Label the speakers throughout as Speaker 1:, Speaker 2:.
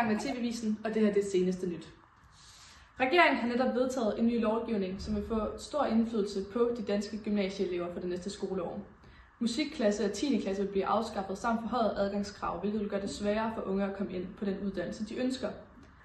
Speaker 1: gang med TV-avisen, og det her er det seneste nyt. Regeringen har netop vedtaget en ny lovgivning, som vil få stor indflydelse på de danske gymnasieelever for det næste skoleår. Musikklasse og 10. klasse vil blive afskaffet samt forhøjet adgangskrav, hvilket vil gøre det sværere for unge at komme ind på den uddannelse, de ønsker.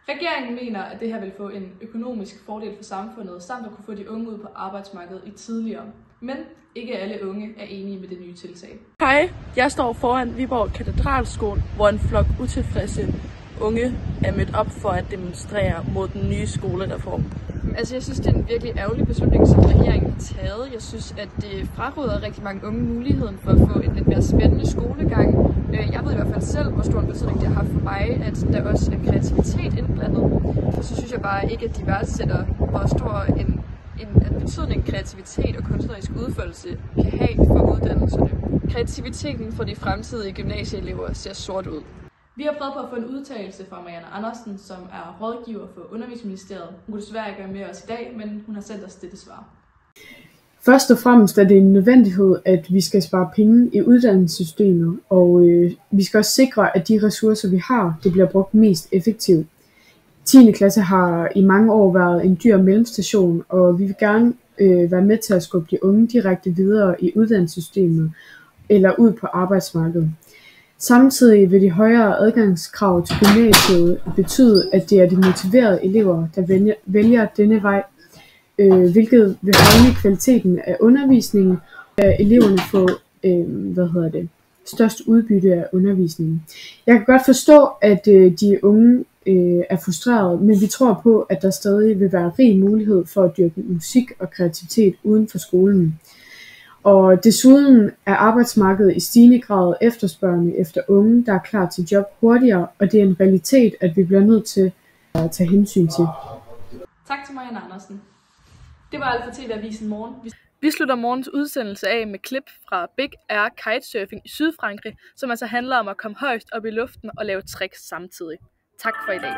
Speaker 1: Regeringen mener, at det her vil få en økonomisk fordel for samfundet, samt at kunne få de unge ud på arbejdsmarkedet i tidligere. Men ikke alle unge er enige med det nye tiltag.
Speaker 2: Hej, jeg står foran Viborg Katedralskole, hvor en flok utilfredse unge er mødt op for at demonstrere mod den nye skolereform.
Speaker 3: Altså, jeg synes, det er en virkelig ærgerlig beslutning, som regeringen har taget. Jeg synes, at det fraråder rigtig mange unge muligheden for at få en lidt mere spændende skolegang. Jeg ved i hvert fald selv, hvor stor en betydning det har haft for mig, at der også er kreativitet indblandet. Og så synes jeg bare ikke, at de værdsætter, hvor stor en betydning kreativitet og kunstnerisk udførelse kan have for uddannelserne. Kreativiteten for de fremtidige gymnasieelever ser sort ud.
Speaker 1: Vi har prøvet på at få en udtalelse fra Marianne Andersen, som er rådgiver for Undervisningsministeriet. Hun kunne desværre ikke være med os i dag, men hun har sendt os dette svar.
Speaker 4: Først og fremmest er det en nødvendighed, at vi skal spare penge i uddannelsessystemet, og vi skal også sikre, at de ressourcer, vi har, det bliver brugt mest effektivt. 10. klasse har i mange år været en dyr mellemstation, og vi vil gerne være med til at skubbe de unge direkte videre i uddannelsessystemet eller ud på arbejdsmarkedet. Samtidig vil de højere adgangskrav til gymnasiet betyde, at det er de motiverede elever, der vælger denne vej, hvilket vil højne kvaliteten af undervisningen, og eleverne får størst udbytte af undervisningen. Jeg kan godt forstå, at de unge er frustrerede, men vi tror på, at der stadig vil være rig mulighed for at dyrke musik og kreativitet uden for skolen. Og desuden er arbejdsmarkedet i stigende grad efterspørgende efter unge, der er klar til job hurtigere, og det er en realitet, at vi bliver nødt til at tage hensyn til.
Speaker 1: Tak til Marianne Andersen. Det var alt for TV-avisen Morgen.
Speaker 2: Vi slutter morgens udsendelse af med klip fra Big Air Kitesurfing i Sydfrankrig, som altså handler om at komme højst op i luften og lave tricks samtidig. Tak for i dag.